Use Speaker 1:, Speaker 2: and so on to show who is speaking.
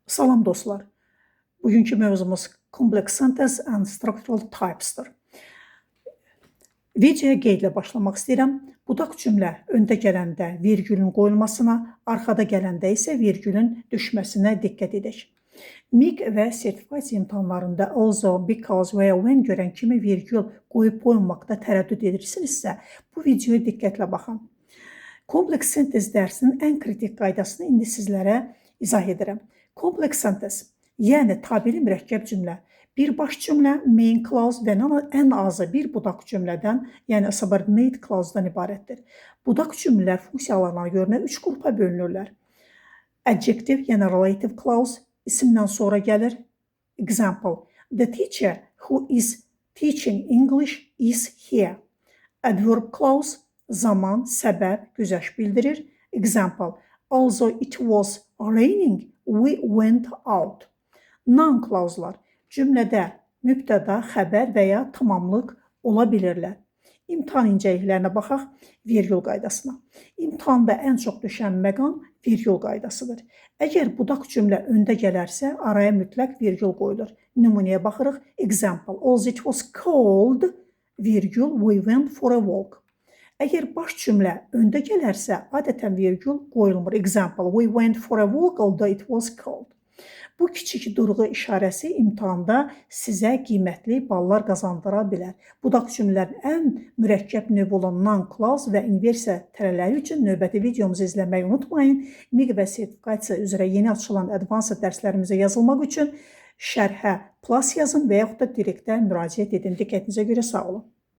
Speaker 1: Salam dostlar. Bugünkü mövzumuz complex sentence and structural types'dır. Videoya qeydlə başlamaq istəyirəm. Budaq cümlə öndə gələndə virgülün qoyulmasına, arxada gələndə isə virgülün düşməsinə diqqət edək. MIQ və sertifikasiya imtahanlarında also, because və ya when görən kimi virgül qoyub qoyulmaqda tərəddüd edirsinizsə, bu videoya diqqətlə baxın. Complex sentence dərsinin ən kritik qaydasını indi sizlərə izah edirəm. Complex sentence, yəni tabiri mürəkkəb cümlə, bir baş cümlə, main clause və ən azı bir budaq cümlədən, yəni subordinate clause-dan ibarətdir. Budaq cümlələr funksiyalarına görə 3 qrupa bölünürlər. Adjective, yəni relative clause, isimdən sonra gəlir. Example, the teacher who is teaching English is here. Adverb clause, zaman, səbəb, güzəşt bildirir. Example, although it was raining, we went out. Noun clause'lar cümlədə mübtəda, xəbər və ya tamamlıq ola bilirlər. İmtahan incəliklərinə baxaq, virgül qaydasına. İmtahanda ən çox düşən məqam virgül qaydasıdır. Əgər budaq cümlə öndə gələrsə, araya mütləq virgül qoyulur. Nümunəyə baxırıq. Example, although it was cold, virgül, we went for a walk. Əgər baş cümlə öndə gələrsə, adətən virgül qoyulmur. Example, we went for a walk although it was cold. Bu kiçik durğu işarəsi imtahanda sizə qiymətli ballar qazandıra bilər. Budaq cümlələrin ən mürəkkəb növü olan noun clause və inversiya tərələri üçün növbəti videomuzu izləməyi unutmayın. MIQ və sertifikasiya üzrə yeni açılan advanced dərslərimizə yazılmaq üçün şərhə plus yazın və yaxud da direktə müraciət edin. Diqqətinizə görə sağ olun.